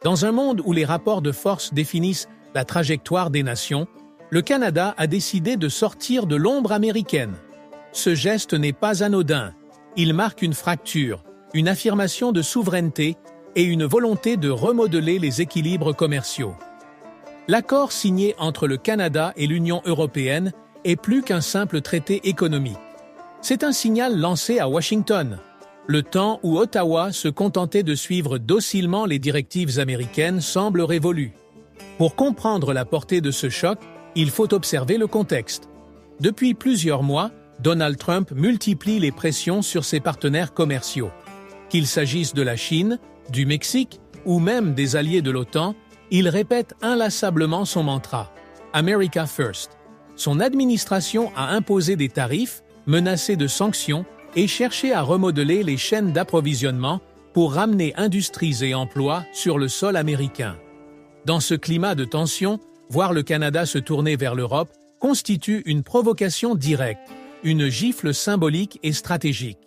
Dans un monde où les rapports de force définissent la trajectoire des nations, le Canada a décidé de sortir de l'ombre américaine. Ce geste n'est pas anodin. Il marque une fracture, une affirmation de souveraineté et une volonté de remodeler les équilibres commerciaux. L'accord signé entre le Canada et l'Union européenne est plus qu'un simple traité économique. C'est un signal lancé à Washington, le temps où Ottawa se contentait de suivre docilement les directives américaines semble révolu. Pour comprendre la portée de ce choc, il faut observer le contexte. Depuis plusieurs mois, Donald Trump multiplie les pressions sur ses partenaires commerciaux. Qu'il s'agisse de la Chine, du Mexique ou même des alliés de l'OTAN, il répète inlassablement son mantra « America First ». Son administration a imposé des tarifs, menacé de sanctions et cherché à remodeler les chaînes d'approvisionnement pour ramener industries et emplois sur le sol américain. Dans ce climat de tension, voir le Canada se tourner vers l'Europe constitue une provocation directe, une gifle symbolique et stratégique.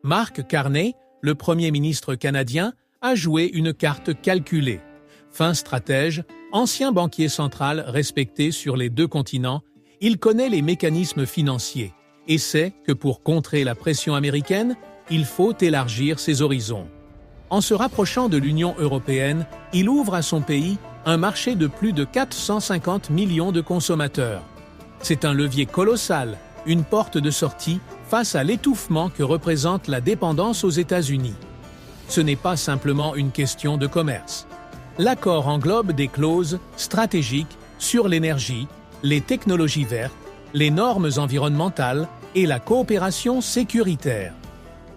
Mark Carney, le Premier ministre canadien, a joué une carte calculée. Fin stratège, ancien banquier central respecté sur les deux continents, il connaît les mécanismes financiers et sait que pour contrer la pression américaine, il faut élargir ses horizons. En se rapprochant de l'Union européenne, il ouvre à son pays un marché de plus de 450 millions de consommateurs. C'est un levier colossal, une porte de sortie face à l'étouffement que représente la dépendance aux États-Unis. Ce n'est pas simplement une question de commerce. L'accord englobe des clauses stratégiques sur l'énergie, les technologies vertes, les normes environnementales et la coopération sécuritaire.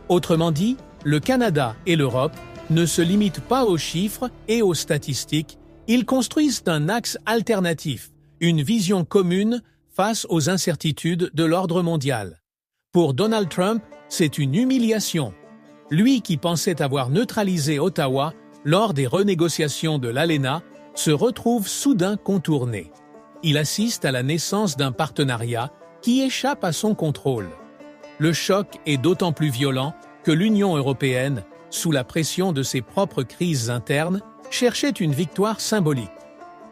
Autrement dit, le Canada et l'Europe ne se limitent pas aux chiffres et aux statistiques, ils construisent un axe alternatif, une vision commune face aux incertitudes de l'ordre mondial. Pour Donald Trump, c'est une humiliation. Lui qui pensait avoir neutralisé Ottawa lors des renégociations de l'ALENA se retrouve soudain contourné. Il assiste à la naissance d'un partenariat qui échappe à son contrôle. Le choc est d'autant plus violent que l'Union européenne, sous la pression de ses propres crises internes, cherchait une victoire symbolique.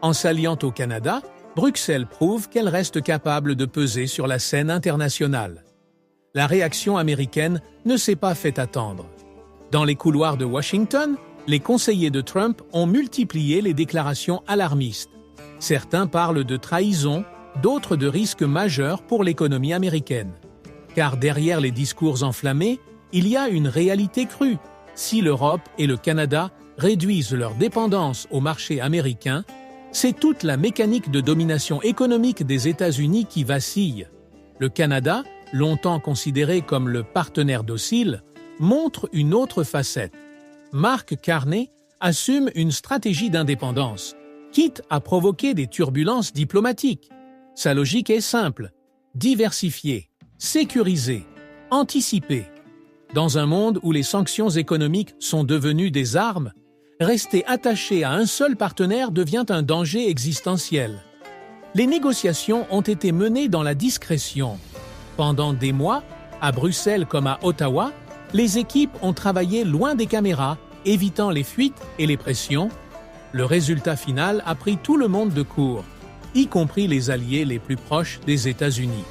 En s'alliant au Canada, Bruxelles prouve qu'elle reste capable de peser sur la scène internationale. La réaction américaine ne s'est pas fait attendre. Dans les couloirs de Washington, les conseillers de Trump ont multiplié les déclarations alarmistes. Certains parlent de trahison, d'autres de risques majeurs pour l'économie américaine. Car derrière les discours enflammés, il y a une réalité crue. Si l'Europe et le Canada réduisent leur dépendance au marché américain, c'est toute la mécanique de domination économique des États-Unis qui vacille. Le Canada, longtemps considéré comme le partenaire docile, montre une autre facette. Mark Carney assume une stratégie d'indépendance, quitte à provoquer des turbulences diplomatiques. Sa logique est simple, diversifier, sécuriser, anticiper. Dans un monde où les sanctions économiques sont devenues des armes, rester attaché à un seul partenaire devient un danger existentiel. Les négociations ont été menées dans la discrétion. Pendant des mois, à Bruxelles comme à Ottawa, les équipes ont travaillé loin des caméras, évitant les fuites et les pressions. Le résultat final a pris tout le monde de court, y compris les alliés les plus proches des États-Unis.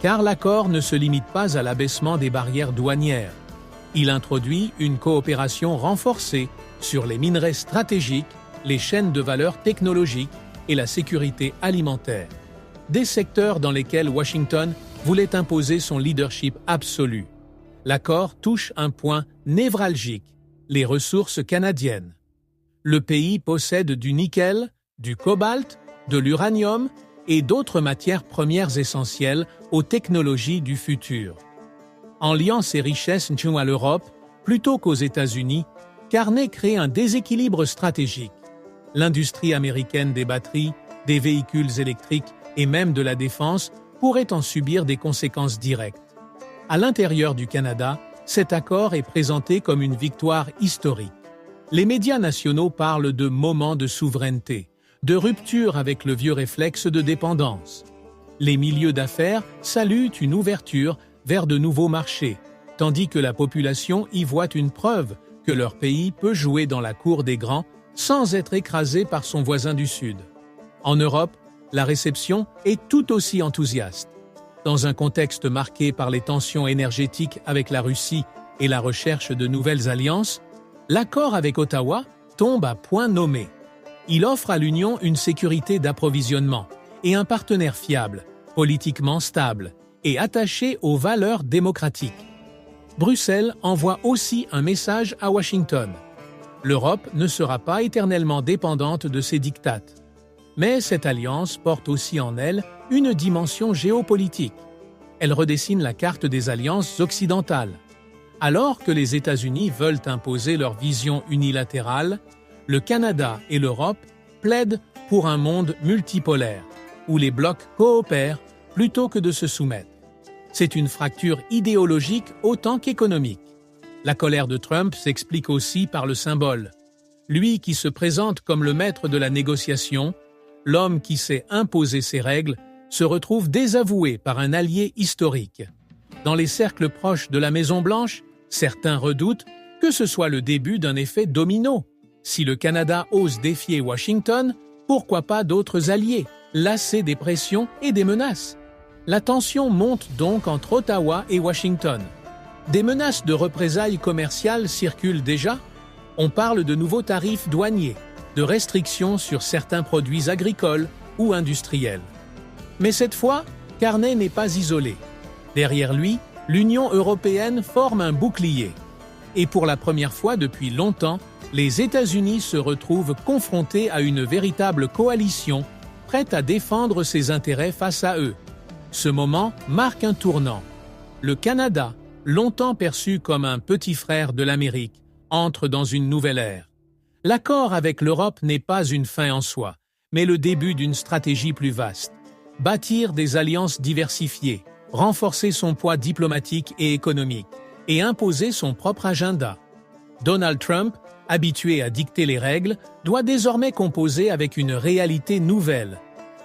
Car l'accord ne se limite pas à l'abaissement des barrières douanières. Il introduit une coopération renforcée sur les minerais stratégiques, les chaînes de valeur technologiques et la sécurité alimentaire. Des secteurs dans lesquels Washington voulait imposer son leadership absolu. L'accord touche un point névralgique, les ressources canadiennes. Le pays possède du nickel, du cobalt, de l'uranium et d'autres matières premières essentielles aux technologies du futur. En liant ses richesses à l'Europe, plutôt qu'aux États-Unis, Carney crée un déséquilibre stratégique. L'industrie américaine des batteries, des véhicules électriques et même de la défense pourrait en subir des conséquences directes. À l'intérieur du Canada, cet accord est présenté comme une victoire historique. Les médias nationaux parlent de moments de souveraineté, de rupture avec le vieux réflexe de dépendance. Les milieux d'affaires saluent une ouverture vers de nouveaux marchés, tandis que la population y voit une preuve que leur pays peut jouer dans la cour des grands sans être écrasée par son voisin du Sud. En Europe, la réception est tout aussi enthousiaste. Dans un contexte marqué par les tensions énergétiques avec la Russie et la recherche de nouvelles alliances, l'accord avec Ottawa tombe à point nommé. Il offre à l'Union une sécurité d'approvisionnement et un partenaire fiable, politiquement stable et attaché aux valeurs démocratiques. Bruxelles envoie aussi un message à Washington. L'Europe ne sera pas éternellement dépendante de ses diktats. Mais cette alliance porte aussi en elle une dimension géopolitique. Elle redessine la carte des alliances occidentales. Alors que les États-Unis veulent imposer leur vision unilatérale, le Canada et l'Europe plaident pour un monde multipolaire, où les blocs coopèrent plutôt que de se soumettre. C'est une fracture idéologique autant qu'économique. La colère de Trump s'explique aussi par le symbole. Lui qui se présente comme le maître de la négociation, l'homme qui sait imposer ses règles, se retrouve désavoué par un allié historique. Dans les cercles proches de la Maison-Blanche, certains redoutent que ce soit le début d'un effet domino. Si le Canada ose défier Washington, pourquoi pas d'autres alliés, lassés des pressions et des menaces? La tension monte donc entre Ottawa et Washington. Des menaces de représailles commerciales circulent déjà. On parle de nouveaux tarifs douaniers, de restrictions sur certains produits agricoles ou industriels. Mais cette fois, Carney n'est pas isolé. Derrière lui, l'Union européenne forme un bouclier. Et pour la première fois depuis longtemps, les États-Unis se retrouvent confrontés à une véritable coalition prête à défendre ses intérêts face à eux. Ce moment marque un tournant. Le Canada, longtemps perçu comme un petit frère de l'Amérique, entre dans une nouvelle ère. L'accord avec l'Europe n'est pas une fin en soi, mais le début d'une stratégie plus vaste. Bâtir des alliances diversifiées, renforcer son poids diplomatique et économique, et imposer son propre agenda. Donald Trump, habitué à dicter les règles, doit désormais composer avec une réalité nouvelle.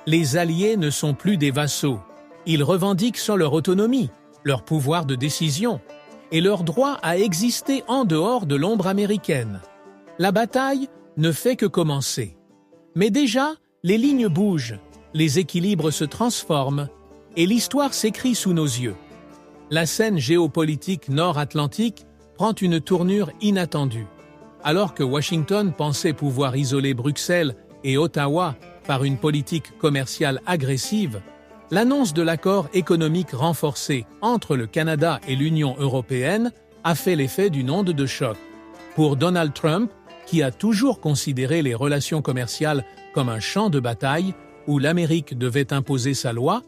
Les alliés ne sont plus des vassaux. Ils revendiquent sur leur autonomie, leur pouvoir de décision et leur droit à exister en dehors de l'ombre américaine. La bataille ne fait que commencer. Mais déjà, les lignes bougent, les équilibres se transforment et l'histoire s'écrit sous nos yeux. La scène géopolitique nord-atlantique prend une tournure inattendue. Alors que Washington pensait pouvoir isoler Bruxelles et Ottawa par une politique commerciale agressive, l'annonce de l'accord économique renforcé entre le Canada et l'Union européenne a fait l'effet d'une onde de choc. Pour Donald Trump, qui a toujours considéré les relations commerciales comme un champ de bataille où l'Amérique devait imposer sa loi,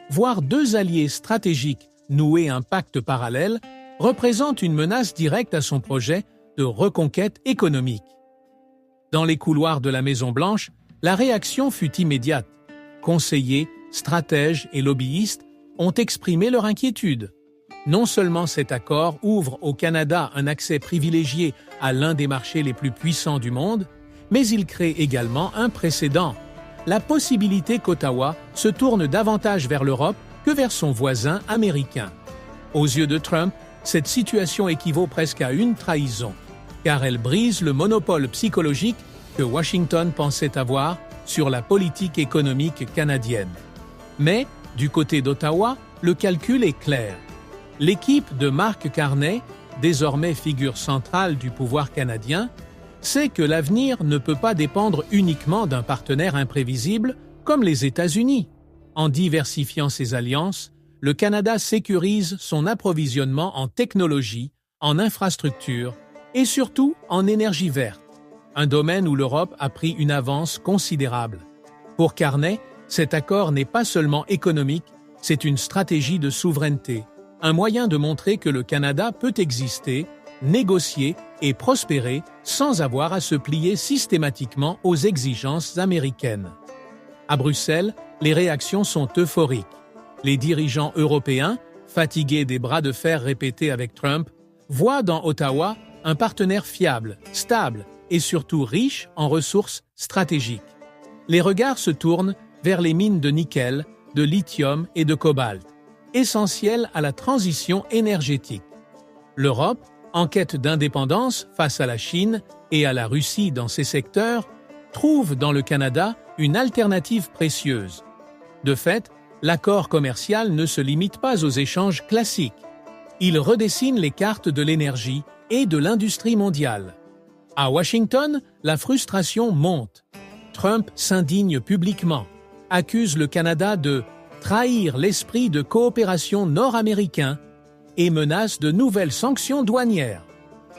voir deux alliés stratégiques nouer un pacte parallèle représente une menace directe à son projet de reconquête économique. Dans les couloirs de la Maison-Blanche, la réaction fut immédiate. Conseillers, stratèges et lobbyistes ont exprimé leur inquiétude. Non seulement cet accord ouvre au Canada un accès privilégié à l'un des marchés les plus puissants du monde, mais il crée également un précédent, la possibilité qu'Ottawa se tourne davantage vers l'Europe que vers son voisin américain. Aux yeux de Trump, cette situation équivaut presque à une trahison, car elle brise le monopole psychologique que Washington pensait avoir sur la politique économique canadienne. Mais, du côté d'Ottawa, le calcul est clair. L'équipe de Mark Carney, désormais figure centrale du pouvoir canadien, sait que l'avenir ne peut pas dépendre uniquement d'un partenaire imprévisible comme les États-Unis. En diversifiant ses alliances, le Canada sécurise son approvisionnement en technologie, en infrastructures et surtout en énergie verte, un domaine où l'Europe a pris une avance considérable. Pour Carney, cet accord n'est pas seulement économique, c'est une stratégie de souveraineté, un moyen de montrer que le Canada peut exister, négocier et prospérer sans avoir à se plier systématiquement aux exigences américaines. À Bruxelles, les réactions sont euphoriques. Les dirigeants européens, fatigués des bras de fer répétés avec Trump, voient dans Ottawa un partenaire fiable, stable et surtout riche en ressources stratégiques. Les regards se tournent vers les mines de nickel, de lithium et de cobalt, essentielles à la transition énergétique. L'Europe, en quête d'indépendance face à la Chine et à la Russie dans ces secteurs, trouve dans le Canada une alternative précieuse. De fait, l'accord commercial ne se limite pas aux échanges classiques. Il redessine les cartes de l'énergie et de l'industrie mondiale. À Washington, la frustration monte. Trump s'indigne publiquement, accuse le Canada de trahir l'esprit de coopération nord-américain et menace de nouvelles sanctions douanières.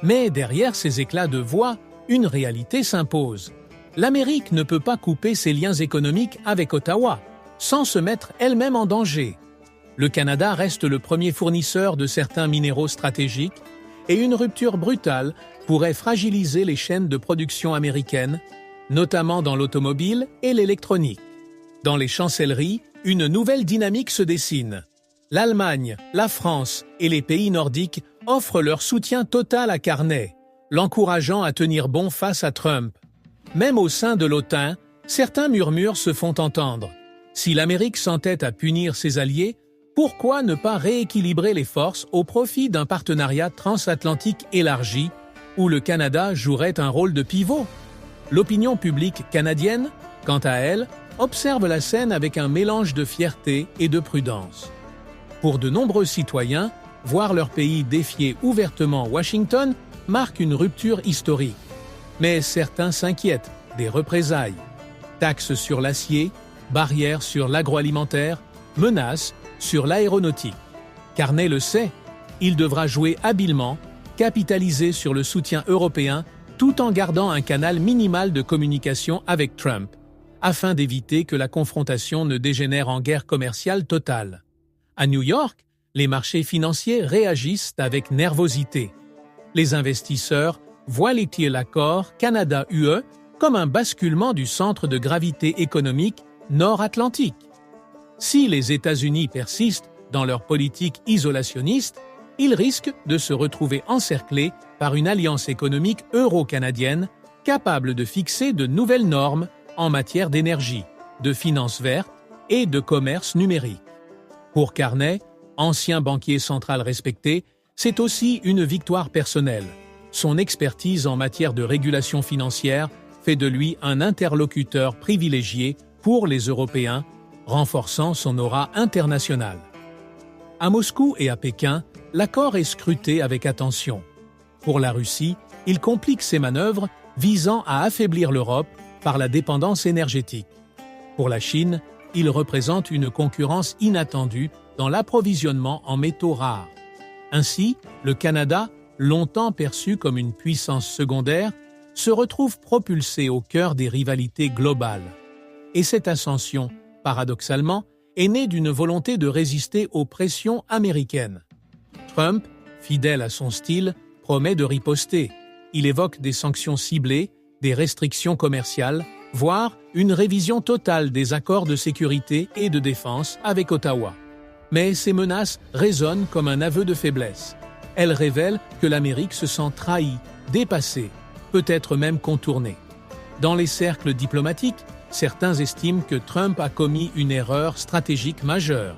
Mais derrière ces éclats de voix, une réalité s'impose. L'Amérique ne peut pas couper ses liens économiques avec Ottawa, sans se mettre elle-même en danger. Le Canada reste le premier fournisseur de certains minéraux stratégiques et une rupture brutale pourrait fragiliser les chaînes de production américaines, notamment dans l'automobile et l'électronique. Dans les chancelleries, une nouvelle dynamique se dessine. L'Allemagne, la France et les pays nordiques offrent leur soutien total à Carney, l'encourageant à tenir bon face à Trump. Même au sein de l'OTAN, certains murmures se font entendre. Si l'Amérique s'entête à punir ses alliés, pourquoi ne pas rééquilibrer les forces au profit d'un partenariat transatlantique élargi où le Canada jouerait un rôle de pivot? L'opinion publique canadienne, quant à elle, observe la scène avec un mélange de fierté et de prudence. Pour de nombreux citoyens, voir leur pays défier ouvertement Washington marque une rupture historique. Mais certains s'inquiètent des représailles. Taxes sur l'acier, barrières sur l'agroalimentaire, menaces sur l'aéronautique. Carney le sait, il devra jouer habilement, capitaliser sur le soutien européen tout en gardant un canal minimal de communication avec Trump, afin d'éviter que la confrontation ne dégénère en guerre commerciale totale. À New York, les marchés financiers réagissent avec nervosité. Les investisseurs voient l'accord Canada-UE comme un basculement du centre de gravité économique nord-atlantique. Si les États-Unis persistent dans leur politique isolationniste, ils risquent de se retrouver encerclés par une alliance économique euro-canadienne capable de fixer de nouvelles normes en matière d'énergie, de finances vertes et de commerce numérique. Pour Carney, ancien banquier central respecté, c'est aussi une victoire personnelle. Son expertise en matière de régulation financière fait de lui un interlocuteur privilégié pour les Européens, renforçant son aura internationale. À Moscou et à Pékin, l'accord est scruté avec attention. Pour la Russie, il complique ses manœuvres visant à affaiblir l'Europe par la dépendance énergétique. Pour la Chine, il représente une concurrence inattendue dans l'approvisionnement en métaux rares. Ainsi, le Canada, longtemps perçu comme une puissance secondaire, se retrouve propulsé au cœur des rivalités globales. Et cette ascension, paradoxalement, est née d'une volonté de résister aux pressions américaines. Trump, fidèle à son style, promet de riposter. Il évoque des sanctions ciblées, des restrictions commerciales, voire une révision totale des accords de sécurité et de défense avec Ottawa. Mais ces menaces résonnent comme un aveu de faiblesse. Elles révèlent que l'Amérique se sent trahie, dépassée, peut-être même contournée. Dans les cercles diplomatiques, certains estiment que Trump a commis une erreur stratégique majeure.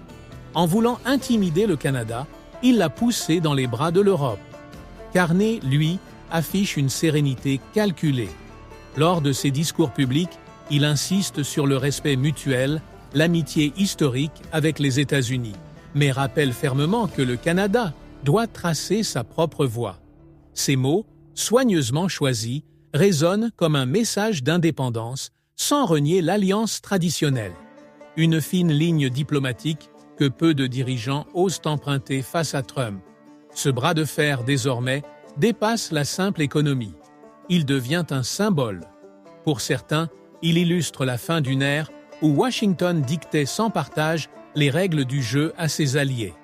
En voulant intimider le Canada, il l'a poussé dans les bras de l'Europe. Carney, lui, affiche une sérénité calculée. Lors de ses discours publics, il insiste sur le respect mutuel, l'amitié historique avec les États-Unis, mais rappelle fermement que le Canada doit tracer sa propre voie. Ces mots, soigneusement choisis, résonnent comme un message d'indépendance, sans renier l'alliance traditionnelle. Une fine ligne diplomatique que peu de dirigeants osent emprunter face à Trump. Ce bras de fer, désormais, dépasse la simple économie. Il devient un symbole. Pour certains, il illustre la fin d'une ère où Washington dictait sans partage les règles du jeu à ses alliés.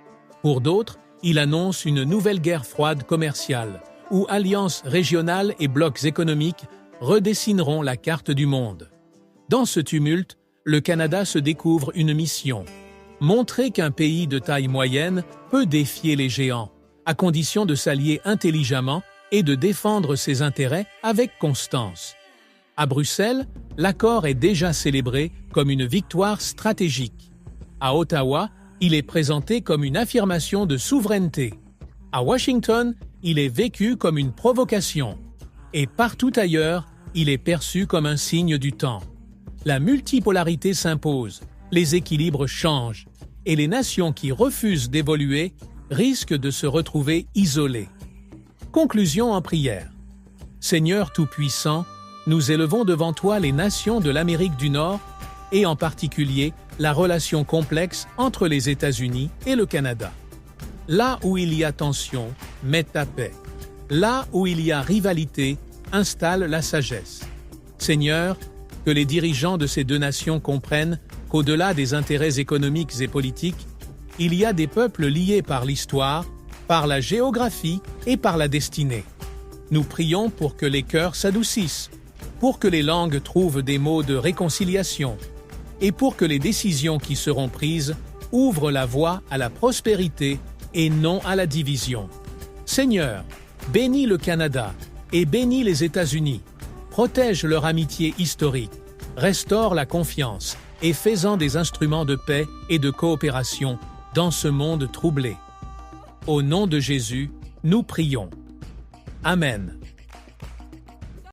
Pour d'autres, il annonce une nouvelle guerre froide commerciale, où alliances régionales et blocs économiques redessineront la carte du monde. Dans ce tumulte, le Canada se découvre une mission: montrer qu'un pays de taille moyenne peut défier les géants, à condition de s'allier intelligemment et de défendre ses intérêts avec constance. À Bruxelles, l'accord est déjà célébré comme une victoire stratégique. À Ottawa, il est présenté comme une affirmation de souveraineté. À Washington, il est vécu comme une provocation. Et partout ailleurs, il est perçu comme un signe du temps. La multipolarité s'impose, les équilibres changent, et les nations qui refusent d'évoluer risquent de se retrouver isolées. Conclusion en prière. Seigneur Tout-Puissant, nous élevons devant toi les nations de l'Amérique du Nord et en particulier la relation complexe entre les États-Unis et le Canada. Là où il y a tension, mets ta paix. Là où il y a rivalité, installe la sagesse. Seigneur, que les dirigeants de ces deux nations comprennent qu'au-delà des intérêts économiques et politiques, il y a des peuples liés par l'histoire, par la géographie et par la destinée. Nous prions pour que les cœurs s'adoucissent, pour que les langues trouvent des mots de réconciliation et pour que les décisions qui seront prises ouvrent la voie à la prospérité et non à la division. Seigneur, bénis le Canada et bénis les États-Unis. Protège leur amitié historique, restaure la confiance et fais-en des instruments de paix et de coopération dans ce monde troublé. Au nom de Jésus, nous prions. Amen.